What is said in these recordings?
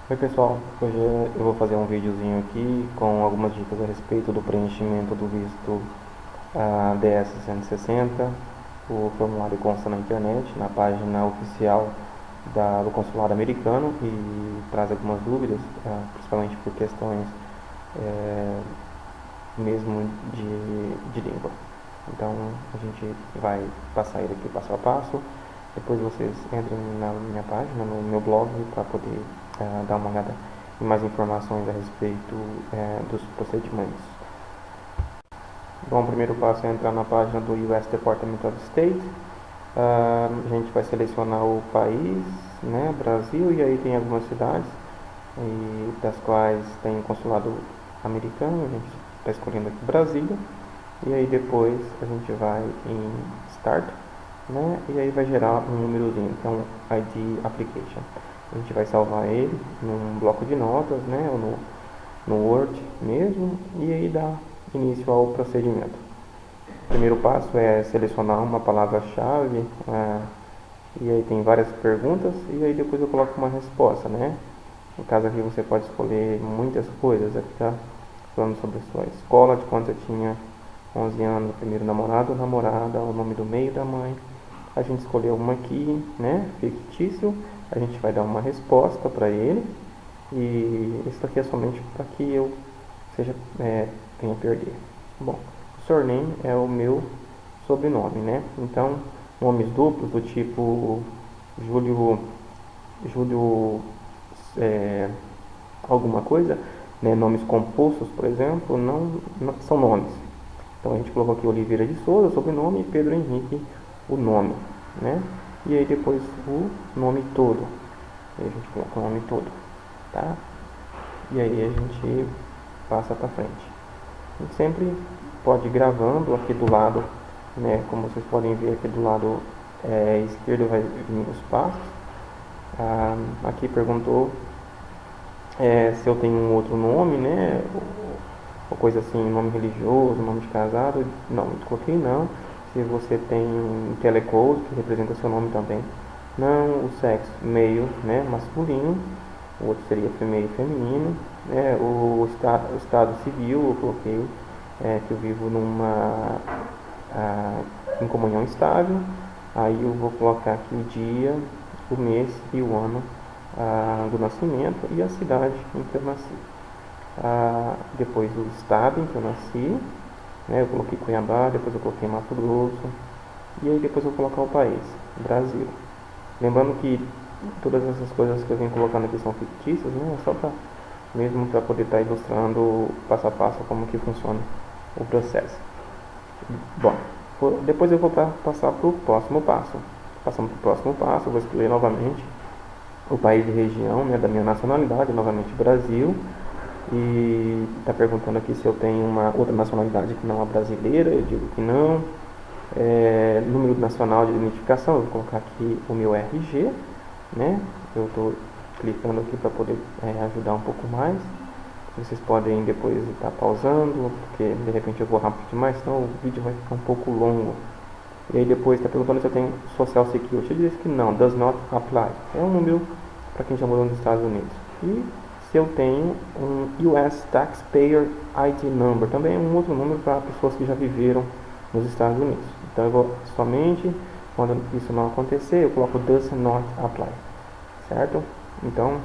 Oi pessoal, hoje eu vou fazer um videozinho aqui com algumas dicas a respeito do preenchimento do visto DS-160. O formulário consta na internet, na página oficial do consulado americano e traz algumas dúvidas, principalmente por questões eh, mesmo de língua. Então a gente vai passar ele aqui passo a passo. Depois vocês entrem na minha página, no meu blog, para poder dar uma olhada em mais informações a respeito dos procedimentos. Bom, o primeiro passo é entrar na página do US Department of State. A gente vai selecionar o país, né, Brasil, e aí tem algumas cidades, das quais tem consulado americano. A gente está escolhendo aqui Brasília. E aí depois a gente vai em Start, né? E aí vai gerar um númerozinho, que é um ID Application. A gente vai salvar ele num bloco de notas, né? Ou no Word mesmo, e aí dá início ao procedimento. O primeiro passo é selecionar uma palavra-chave, e aí tem várias perguntas, e aí depois eu coloco uma resposta, né? No caso aqui você pode escolher muitas coisas. Aqui tá falando sobre a sua escola, de quando você tinha 11 anos, primeiro namorado ou namorada, o nome do meio da mãe. A gente escolheu uma aqui, né, fictício. A gente vai dar uma resposta para ele. E isso aqui é somente para que eu venha perder. Bom, o surname é o meu sobrenome, né? Então, nomes duplos do tipo Júlio, Júlio é, alguma coisa, né? Nomes compostos, por exemplo, não são nomes. Então a gente colocou aqui Oliveira de Souza, sobrenome, e Pedro Henrique, o nome, né? E aí depois o nome todo. E aí a gente coloca o nome todo, tá? E aí a gente passa para frente. A gente sempre pode ir gravando aqui do lado, né? Como vocês podem ver aqui do lado esquerdo vai vir os passos. Aqui perguntou se eu tenho um outro nome, né? Ou coisa assim, nome religioso, nome de casado. Não, eu coloquei não. Se você tem um telecode, que representa seu nome também. Não, o sexo, meio, né, masculino. O outro seria meio feminino. Né, o estado civil, eu coloquei que eu vivo em comunhão estável. Aí eu vou colocar aqui o dia, o mês e o ano do nascimento e a cidade em que eu nasci. Depois o estado em que eu nasci, né, eu coloquei Cuiabá, depois eu coloquei Mato Grosso, e aí depois eu vou colocar o país, Brasil. Lembrando que todas essas coisas que eu venho colocando aqui são fictícias, né, só mesmo para poder estar ilustrando passo a passo como que funciona o processo. Bom, depois eu vou passar para o próximo passo. Passando para o próximo passo, eu vou escolher novamente o país e região, né, da minha nacionalidade, novamente Brasil. E está perguntando aqui se eu tenho uma outra nacionalidade que não a brasileira. Eu digo que não. Número nacional de identificação, eu vou colocar aqui o meu RG, né? Eu estou clicando aqui para poder ajudar um pouco mais. Vocês podem depois estar pausando, porque de repente eu vou rápido demais, senão o vídeo vai ficar um pouco longo. E aí depois está perguntando se eu tenho Social Security. Eu disse que não, does not apply. É um número para quem já morou nos Estados Unidos. E se eu tenho um US Taxpayer ID Number, também é um outro número para pessoas que já viveram nos Estados Unidos. Então eu vou somente, quando isso não acontecer, eu coloco does not apply, certo? Então,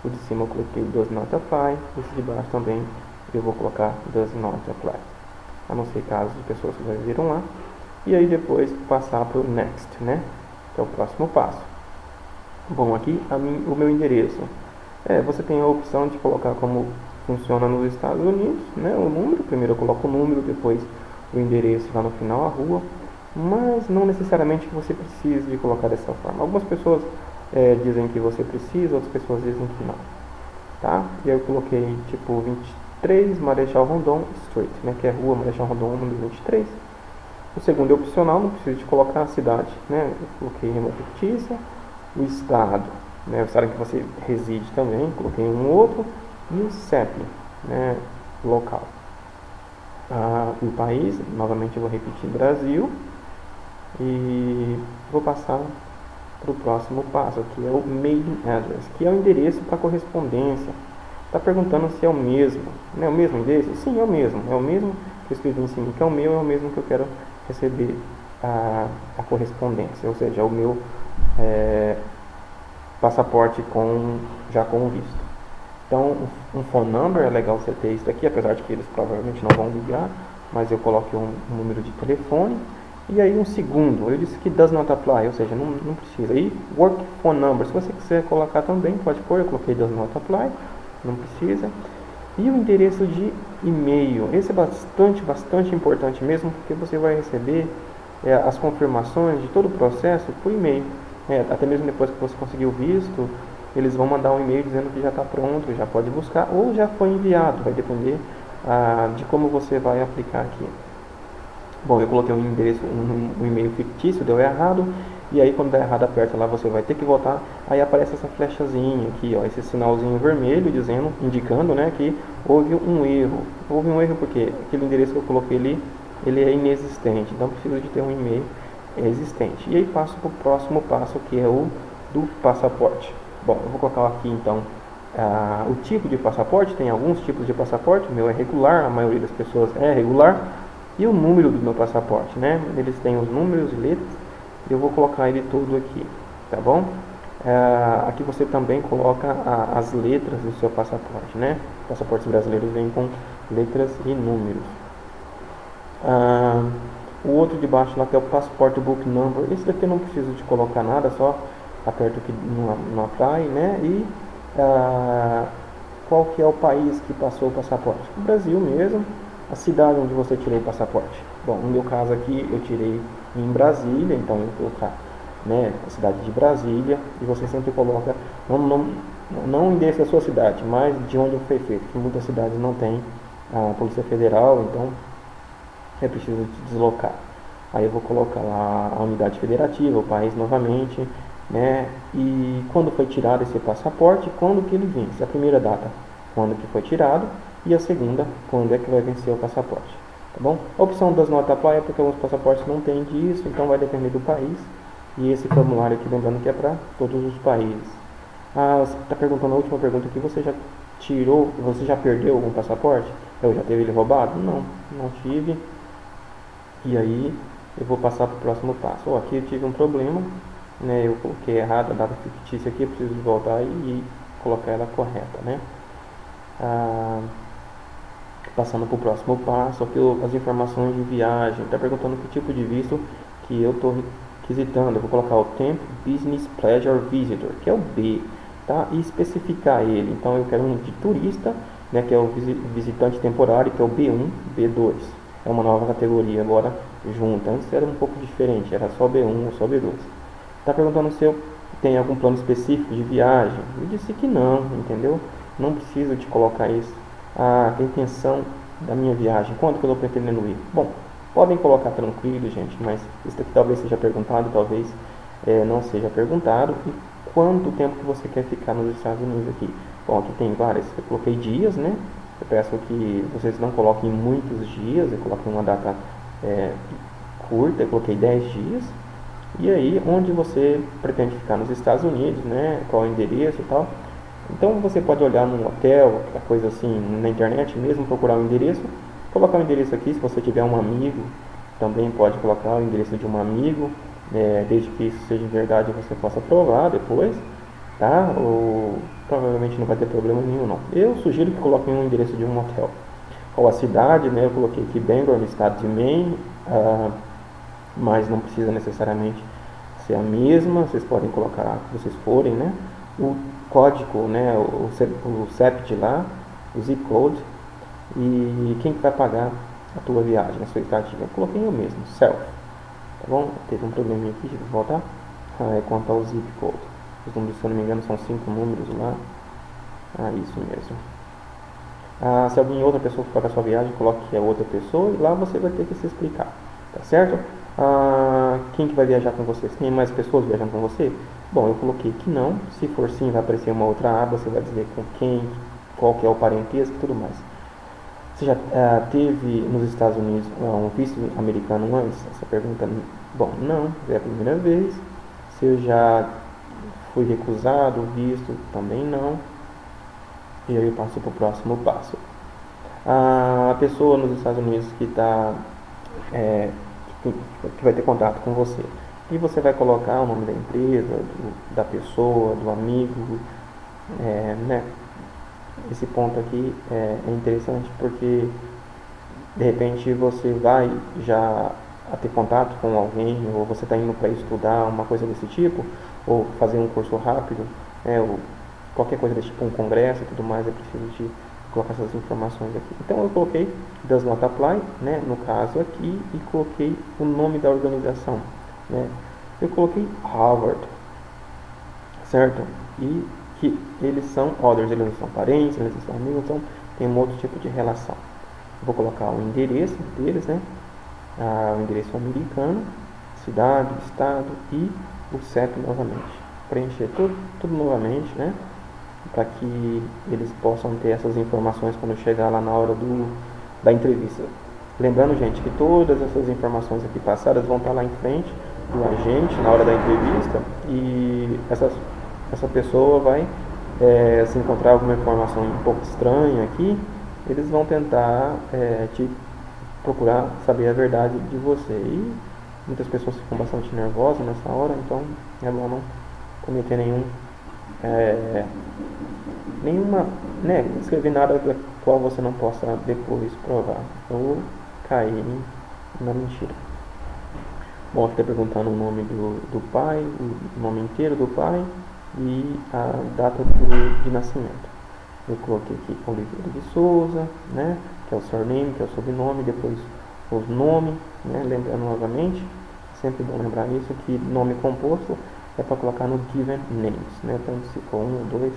o de cima eu coloquei does not apply, esse de baixo também eu vou colocar does not apply, a não ser casos de pessoas que já viveram lá. E aí depois passar para o next, né? Que é o próximo passo. Bom, aqui o meu endereço. Você tem a opção de colocar como funciona nos Estados Unidos, né? O número, primeiro eu coloco o número, depois o endereço lá no final, a rua, mas não necessariamente que você precise de colocar dessa forma. Algumas pessoas dizem que você precisa, outras pessoas dizem que não, tá? E aí eu coloquei tipo 23 Marechal Rondon Street, né? Que é rua Marechal Rondon número 23. O segundo é opcional, não precisa de colocar a cidade, né? Eu coloquei uma fictícia, o estado, né? O estado em que você reside também, coloquei um outro, e o CEP, né? Local. O país, novamente eu vou repetir Brasil, e vou passar para o próximo passo, que é o mailing address, que é o endereço para correspondência. Está perguntando se é o mesmo. Não é o mesmo endereço? Sim, é o mesmo. É o mesmo que eu escrevi em cima, que é o meu, é o mesmo que eu quero receber a correspondência, ou seja, é o meu passaporte já com o visto. Então, um phone number é legal você ter isso aqui, apesar de que eles provavelmente não vão ligar, mas eu coloquei um número de telefone. E aí um segundo, eu disse que does not apply, ou seja, não precisa. E work phone number, se você quiser colocar também, pode pôr, eu coloquei does not apply, não precisa. E o endereço de e-mail, esse é bastante importante mesmo, porque você vai receber as confirmações de todo o processo por e-mail. Até mesmo depois que você conseguir o visto, eles vão mandar um e-mail dizendo que já está pronto, já pode buscar, ou já foi enviado, vai depender de como você vai aplicar aqui. Bom, eu coloquei um endereço, um e-mail fictício, deu errado, e aí quando der errado aperta lá, você vai ter que voltar, aí aparece essa flechazinha aqui, ó, esse sinalzinho vermelho dizendo, indicando, né, que houve um erro. Houve um erro porque aquele endereço que eu coloquei ali, ele é inexistente, então precisa de ter um e-mail existente. E aí passo para o próximo passo, que é o do passaporte. Bom, eu vou colocar aqui então o tipo de passaporte, tem alguns tipos de passaporte, o meu é regular, a maioria das pessoas é regular, e o número do meu passaporte, né? Eles têm os números e letras, eu vou colocar ele todo aqui, tá bom? Aqui você também coloca as letras do seu passaporte, né? Passaportes brasileiros vêm com letras e números. O outro de baixo lá que é o Passport Book Number, esse daqui eu não preciso de colocar nada, só aperto aqui no Apply, né? E qual que é o país que passou o passaporte? O Brasil mesmo. A cidade onde você tirou o passaporte. Bom, no meu caso aqui eu tirei em Brasília, então eu vou colocar, né, a cidade de Brasília, e você sempre coloca não o endereço da sua cidade, mas de onde foi feito, porque muitas cidades não tem a Polícia Federal, então é preciso deslocar. Aí eu vou colocar lá a unidade federativa, o país novamente, né, e quando foi tirado esse passaporte, quando que ele vence, a primeira data, quando que foi tirado, e a segunda, quando é que vai vencer o passaporte, tá bom? A opção das notas apply é porque alguns passaportes não tem disso, então vai depender do país, e esse formulário aqui, lembrando que é para todos os países. Você está perguntando a última pergunta aqui, você já perdeu algum passaporte? Eu já teve ele roubado? Não tive. E aí, eu vou passar para o próximo passo. Aqui eu tive um problema, né? Eu coloquei errado a data fictícia aqui, eu preciso voltar e colocar ela correta, né? Passando para o próximo passo, aqui as informações de viagem. Está perguntando que tipo de visto que eu estou requisitando. Eu vou colocar o Temp Business Pleasure Visitor, que é o B, tá? E especificar ele. Então eu quero um de turista, né, que é o visitante temporário, que é o B1, B2. É uma nova categoria agora junta. Antes era um pouco diferente, era só B1 ou só B2. Está perguntando se eu tenho algum plano específico de viagem. Eu disse que não, entendeu? Não preciso de colocar isso. A intenção da minha viagem, quanto que eu estou pretendendo ir? Bom, podem colocar tranquilo, gente, mas isso aqui talvez seja perguntado, talvez não seja perguntado. E quanto tempo que você quer ficar nos Estados Unidos aqui? Bom, aqui tem várias, eu coloquei dias, né? Eu peço que vocês não coloquem muitos dias, eu coloquei uma data curta, eu coloquei 10 dias. E aí, onde você pretende ficar nos Estados Unidos, né? Qual é o endereço e tal. Então você pode olhar num hotel, coisa assim, na internet mesmo, procurar o endereço, colocar o endereço aqui, se você tiver um amigo, também pode colocar o endereço de um amigo, desde que isso seja verdade você possa provar depois, tá? Ou provavelmente não vai ter problema nenhum não. Eu sugiro que coloquem um endereço de um hotel. Qual a cidade, né? Eu coloquei aqui Bangor, no estado de Maine, mas não precisa necessariamente ser a mesma, vocês podem colocar que vocês forem, né? O código, né, o CEPT lá, o zip code, e quem que vai pagar a tua viagem, a sua estadia. Eu coloquei eu mesmo, self, tá bom? Teve um probleminha aqui, deixa eu voltar. Quanto ao zip code, os números, se eu não me engano, são 5 números lá. Isso mesmo. Se alguém outra pessoa for pagar a sua viagem, coloque que é outra pessoa, e lá você vai ter que se explicar, tá certo? Quem que vai viajar com você? Tem mais pessoas viajando com você? Bom, eu coloquei que não. Se for sim, vai aparecer uma outra aba, você vai dizer com quem, qual que é o parentesco e tudo mais. Você já teve nos Estados Unidos um visto americano antes? Essa pergunta, bom, não, é a primeira vez. Se eu já fui recusado, visto, também não. E aí eu passo para o próximo passo. A pessoa nos Estados Unidos que está é, que vai ter contato com você. E você vai colocar o nome da empresa, da pessoa, do amigo, né? Esse ponto aqui é interessante porque de repente você vai já a ter contato com alguém, ou você está indo para estudar uma coisa desse tipo, ou fazer um curso rápido, ou qualquer coisa desse tipo, um congresso e tudo mais, é preciso de colocar essas informações aqui. Então eu coloquei does not apply, né, no caso aqui, e coloquei o nome da organização, né. Eu coloquei Harvard, certo? E que eles são others, eles não são parentes, eles não são amigos, então tem um outro tipo de relação. Vou colocar o endereço deles, né? O endereço americano, cidade, estado e o CEP novamente. Preencher tudo novamente, né? Para que eles possam ter essas informações quando chegar lá na hora da entrevista. Lembrando, gente, que todas essas informações aqui passadas vão estar lá em frente do agente na hora da entrevista e essa pessoa vai se encontrar alguma informação um pouco estranha aqui, eles vão tentar te procurar saber a verdade de você. E muitas pessoas ficam bastante nervosas nessa hora, então é bom não cometer nenhuma, né, escrever nada da qual você não possa depois provar ou cair na mentira. Bom, aqui está perguntando o nome do pai, o nome inteiro do pai e a data de nascimento. Eu coloquei aqui Oliveira de Souza, né, que é o surname, que é o sobrenome, depois os nomes, né, lembrando novamente, sempre bom lembrar isso, que nome composto é para colocar no given names, né, tanto se for um ou dois,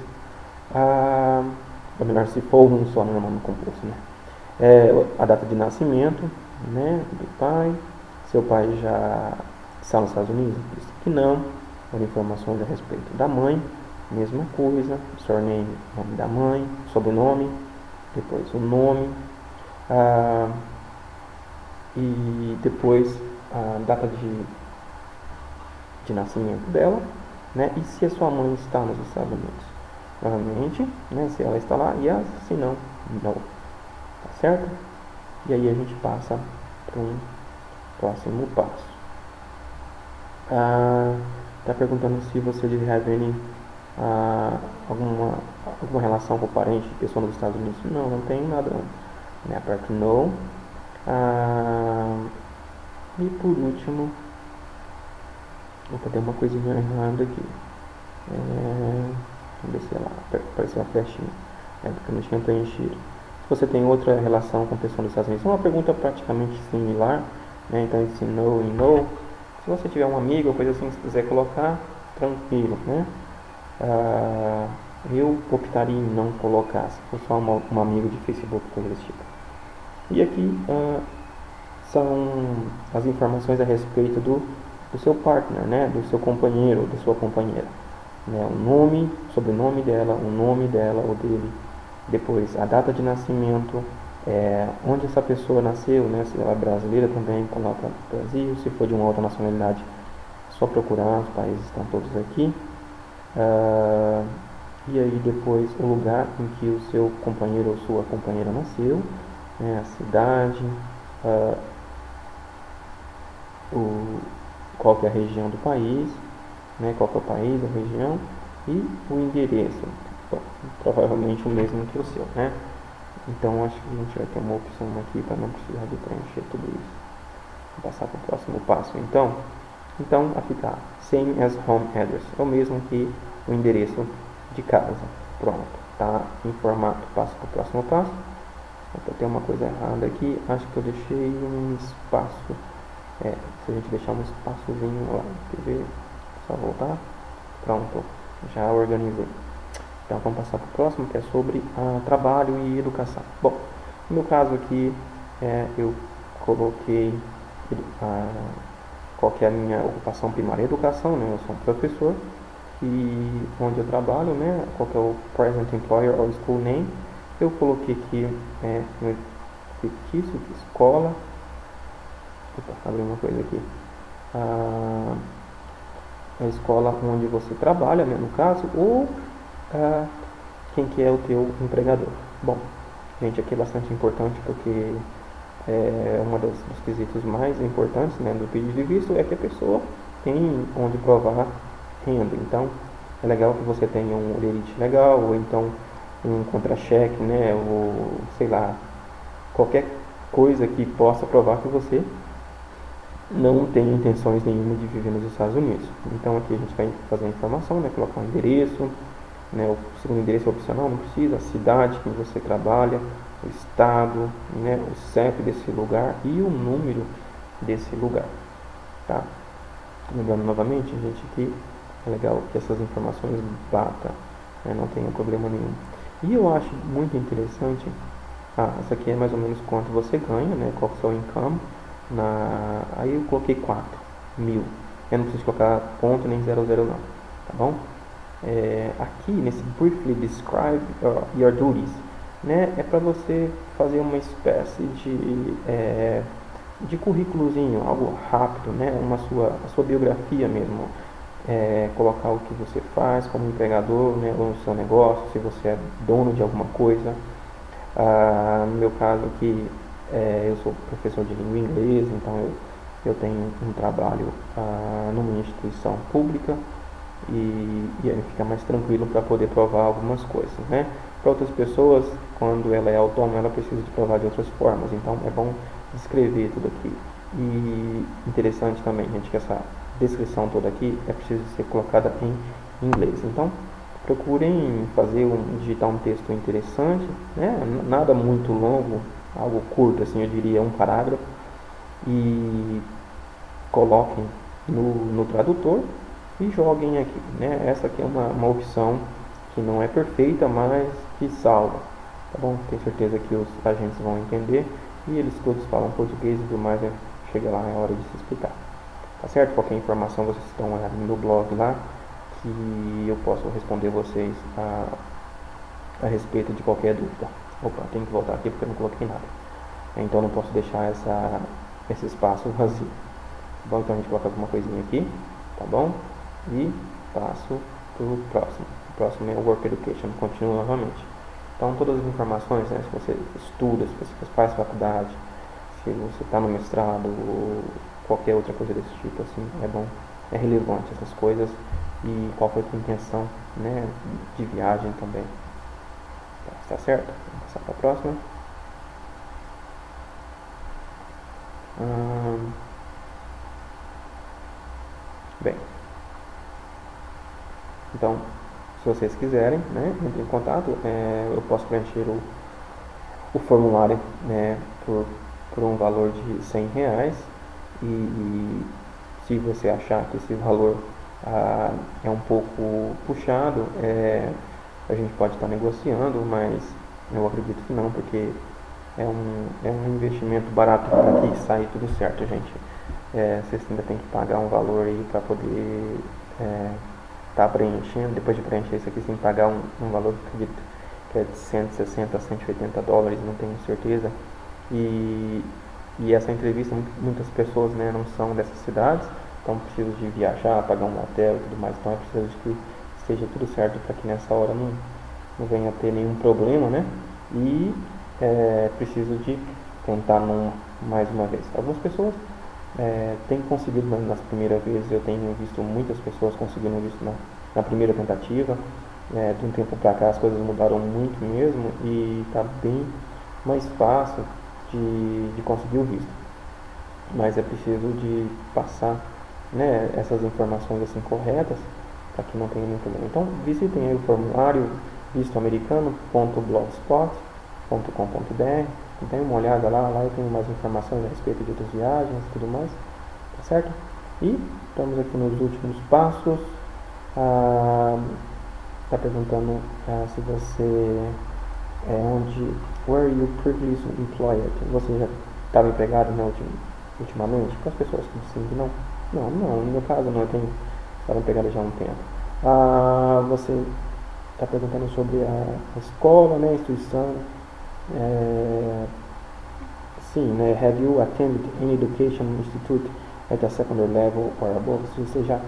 ou melhor, se for um só no nome composto, né. A data de nascimento, né, do pai, seu pai já está nos Estados Unidos? Visto que não. As informações a respeito da mãe, mesma coisa, surname, nome da mãe, sobrenome, depois o nome, e depois a data de nascimento dela, né? E se a sua mãe está nos Estados Unidos. Novamente, né? Se ela está lá, yes, se não, não. Tá certo? E aí a gente passa para um próximo passo. Está perguntando se você deve have any, alguma relação com o parente, pessoa nos Estados Unidos. Não tenho nada. Né? Aperto no. E por último, tem uma coisinha errada aqui. Vamos ver se ela apareceu a flechinha. Porque eu não tinha preenchido. Se você tem outra relação com pessoa dos Estados Unidos, é uma pergunta praticamente similar, né? Então esse no e no. Se você tiver um amigo ou coisa assim, se quiser colocar, tranquilo, né? Eu optaria em não colocar, se for só um amigo de Facebook, coisa desse tipo. E aqui são as informações a respeito do seu partner, né? Do seu companheiro, da sua companheira. Né? O nome, sobrenome dela, o nome dela ou dele. Depois a data de nascimento, onde essa pessoa nasceu, né? Se ela é brasileira também, coloca Brasil. Se for de uma outra nacionalidade, só procurar, os países estão todos aqui. E aí depois o lugar em que o seu companheiro ou sua companheira nasceu, né? A cidade, qual que é a região do país, né? Qual que é o país, a região e o endereço. Bom, provavelmente o mesmo que o seu, né? Então acho que a gente vai ter uma opção aqui para não precisar de preencher tudo isso. Vou passar para o próximo passo. Então aqui está, same as home address, é o mesmo que o endereço de casa. Pronto, tá em formato. Passo para o próximo passo. Tem uma coisa errada aqui, acho que eu deixei um espaço. Se a gente deixar um espaçozinho lá, quer ver? Só voltar. Pronto, já organizei. Então vamos passar para o próximo, que é sobre trabalho e educação. Bom, no meu caso aqui, eu coloquei qual que é a minha ocupação primária, educação, né? Eu sou um professor e onde eu trabalho, né? Qual que é o present employer or school name. Eu coloquei aqui no fictício, escola. Opa, abri uma coisa aqui. a escola onde você trabalha, né, no caso, ou quem que é o teu empregador. Bom, gente, aqui é bastante importante porque uma dos quesitos mais importantes, né, do pedido de visto é que a pessoa tem onde provar renda. Então, é legal que você tenha um lerite legal, ou então um contra-cheque, né, ou sei lá, qualquer coisa que possa provar que você não tem intenções nenhuma de viver nos Estados Unidos. Então aqui a gente vai fazer a informação, né, colocar o endereço, né, o segundo endereço é opcional, não precisa, a cidade que você trabalha, o estado, né, o CEP desse lugar e o número desse lugar, tá? Lembrando novamente, gente, que é legal que essas informações batam, né, não tenha problema nenhum. E eu acho muito interessante, essa aqui é mais ou menos quanto você ganha, né, qual que é o seu income, aí eu coloquei 4.000, eu não preciso colocar ponto nem 00 não, tá bom? Aqui nesse briefly describe your duties, né, é para você fazer uma espécie de currículozinho, algo rápido, né, a sua biografia mesmo, colocar o que você faz como empregador, né, ou no seu negócio, se você é dono de alguma coisa. No meu caso aqui, eu sou professor de língua inglesa, então eu tenho um trabalho numa instituição pública e aí fica mais tranquilo para poder provar algumas coisas, né? Para outras pessoas, quando ela é autônoma, ela precisa de provar de outras formas, então é bom descrever tudo aqui. E interessante também, gente, que essa descrição toda aqui é preciso ser colocada em inglês. Então, procurem digitar um texto interessante, né? Nada muito longo, algo curto, assim, eu diria um parágrafo, e coloquem no tradutor e joguem aqui, né? Essa aqui é uma opção que não é perfeita, mas que salva, tá bom? Tenho certeza que os agentes vão entender e eles todos falam português e tudo mais, né? Chega lá, é hora de se explicar, tá certo? Qualquer informação vocês estão no meu blog lá, que eu posso responder vocês a respeito de qualquer dúvida. Opa, tenho que voltar aqui porque eu não coloquei nada, então não posso deixar esse espaço vazio. Bom, então a gente coloca alguma coisinha aqui, tá bom? E passo para o próximo. O próximo é o Work Education, continuo novamente. Então todas as informações, né, se você estuda, se você faz faculdade, se você está no mestrado ou qualquer outra coisa desse tipo, assim, é bom, é relevante essas coisas e qual foi a sua intenção, né, de viagem também. Tá certo? Vamos passar para a próxima. Bem, então, se vocês quiserem, né, entre em contato, eu posso preencher o formulário, né, por um valor de R$100 e se você achar que esse valor é um pouco puxado, a gente pode estar negociando, mas eu acredito que não, porque é um investimento barato para que sair tudo certo, gente. Vocês ainda tem que pagar um valor aí para poder estar preenchendo. Depois de preencher isso aqui, você tem que pagar um valor, acredito que é de 160 a 180 dólares, não tenho certeza. E essa entrevista, muitas pessoas, né, não são dessas cidades, então precisam de viajar, pagar um hotel e tudo mais, então é preciso de que esteja tudo certo para que nessa hora não venha a ter nenhum problema, né? E preciso de tentar mais uma vez. Algumas pessoas têm conseguido nas primeiras vezes, eu tenho visto muitas pessoas conseguindo visto na primeira tentativa. De um tempo para cá as coisas mudaram muito mesmo e está bem mais fácil de conseguir o visto, mas é preciso de passar, né, essas informações assim corretas para que não tenha nenhum problema. Então visitem aí o formulário vistoamericano.blogspot.com.br, dê uma olhada lá eu tenho mais informações a respeito de outras viagens e tudo mais, tá certo? E estamos aqui nos últimos passos. Está perguntando se você were you previously employed? Você já estava empregado, né, ultimamente? Para as pessoas que dizem que não. Não, no meu caso não, eu estava empregado já há um tempo. Você está perguntando sobre a escola, né, a instituição. Sim, né, have you attended any education institute at a secondary level or above? Se você já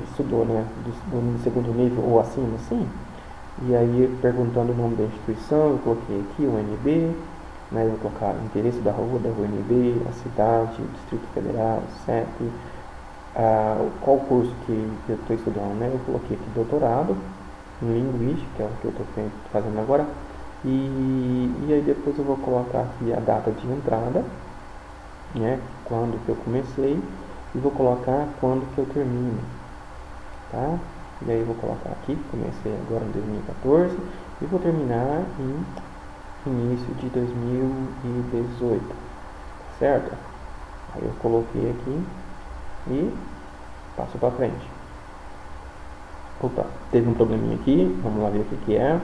estudou, né, do segundo nível ou acima, assim. E aí, perguntando o nome da instituição, eu coloquei aqui o UNB, né, eu vou colocar o endereço da rua UNB, a cidade, o Distrito Federal, o CEP, qual curso que eu estou estudando, né? Eu coloquei aqui doutorado em linguística, que é o que eu estou fazendo agora, e aí depois eu vou colocar aqui a data de entrada, né? Quando que eu comecei, e vou colocar quando que eu termino, tá? E aí eu vou colocar aqui, comecei agora em 2014 e vou terminar em início de 2018, certo? Aí eu coloquei aqui e passo para frente. Opa, teve um probleminha aqui, vamos lá ver o que é.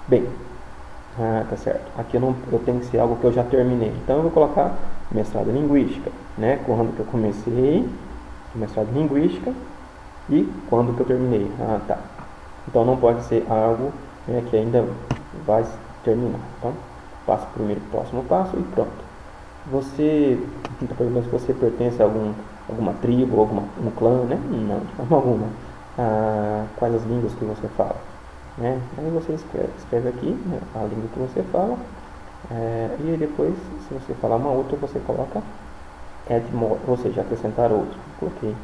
Bem, tá certo. Aqui eu tenho que ser algo que eu já terminei. Então eu vou colocar mestrado em linguística, né? Quando que eu comecei, mestrado em linguística e quando que eu terminei. Tá. Então não pode ser algo, né, que ainda vai terminar. Então passo primeiro o próximo passo e pronto. Você está perguntando se você pertence a alguma tribo, um clã, né? Não, de forma alguma. Quais as línguas que você fala, né? Aí você escreve aqui, né, a língua que você fala, e aí depois, se você falar uma outra, você coloca add more, ou seja, acrescentar outra. Coloquei,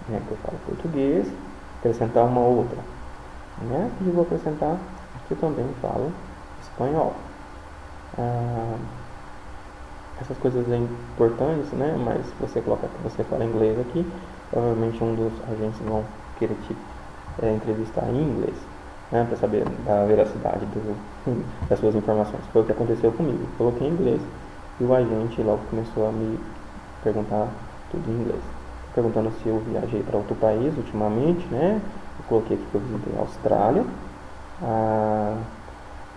né, que eu falo português, acrescentar uma outra, né? E vou acrescentar que eu também falo espanhol. Essas coisas é importantes, né? Mas se você coloca que você fala inglês aqui, provavelmente um dos agentes vão querer te entrevistar em inglês, né? Para saber da veracidade das suas informações. Foi o que aconteceu comigo. Eu coloquei em inglês e o agente logo começou a me perguntar tudo em inglês. Perguntando se eu viajei para outro país ultimamente, né? Eu coloquei aqui que eu visitei a Austrália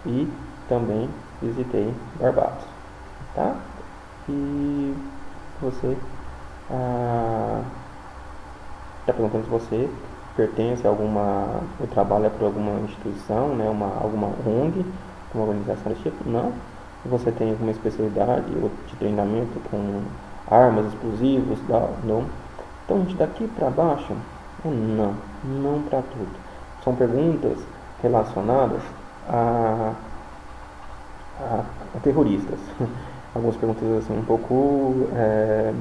e também visitei Barbados, tá? E você está perguntando se você pertence a alguma, ou trabalha por alguma instituição, né, alguma ONG, uma organização desse tipo. Não. Você tem alguma especialidade ou de treinamento com armas, explosivos, não. Então, gente, daqui para baixo, não para tudo. São perguntas relacionadas a terroristas. Algumas perguntas assim um pouco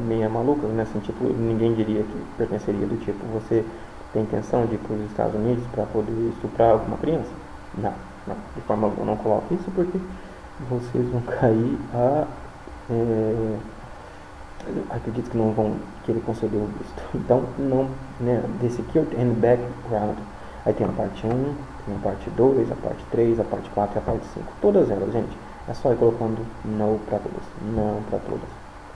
meio malucas, né? Assim, tipo, ninguém diria que pertenceria do tipo, você tem intenção de ir para os Estados Unidos para poder estuprar alguma criança? Não, de forma alguma não coloque isso porque vocês vão cair acredito que não vão querer conceder o visto. Então, não, né? The Security and Background. Aí tem a parte 1, tem a parte 2, a parte 3, a parte 4 e a parte 5. Todas elas, gente. É só ir colocando não para todas. Não para todas.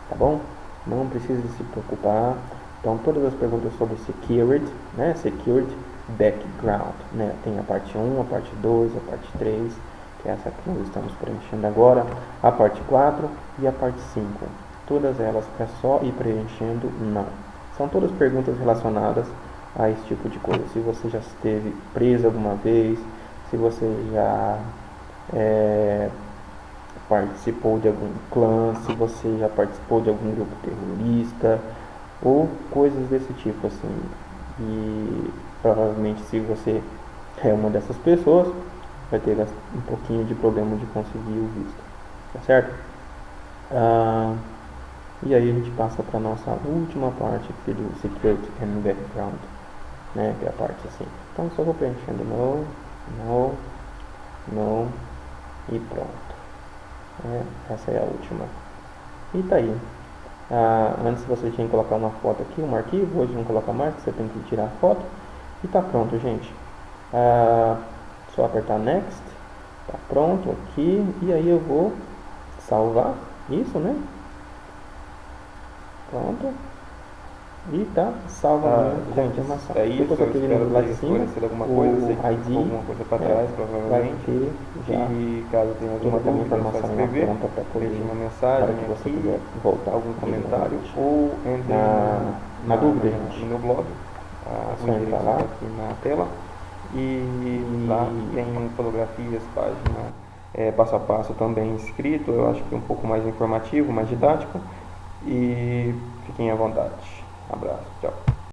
Tá bom? Não precisa se preocupar. Então, todas as perguntas sobre security, né? Security background, né? Tem a parte 1, a parte 2, a parte 3, que é essa que nós estamos preenchendo agora, a parte 4 e a parte 5. Todas elas é só ir preenchendo não. São todas perguntas relacionadas a esse tipo de coisa. Se você já esteve preso alguma vez, se você já participou de algum clã, se você já participou de algum grupo terrorista ou coisas desse tipo assim. E provavelmente se você é uma dessas pessoas, vai ter um pouquinho de problema de conseguir o visto, tá certo? E aí a gente passa para a nossa última parte aqui do Security and Background, né, que é a parte assim. Então só vou preenchendo no e pronto. Essa é a última. E tá aí. Antes você tinha que colocar uma foto aqui, um arquivo, hoje não coloca mais, você tem que tirar a foto. E tá pronto, gente. Só apertar Next. Tá pronto aqui. E aí eu vou salvar isso, né? Pronto. E tá salva a informação. É isso, depois eu clico lá de cima, alguma coisa, o ID alguma coisa para trás, vai provavelmente. ter já E caso tenha alguma toda a dúvida, é só informação escrever, pronta para poder, deixe uma para mensagem que você aqui, quiser voltar algum comentário, ou entre na dúvida, gente. no meu blog, só o endereço entrar lá. está aqui na tela, e lá tem fotografias, página passo a passo também escrito, eu acho que um pouco mais informativo, mais didático, e fiquem à vontade. Abraço.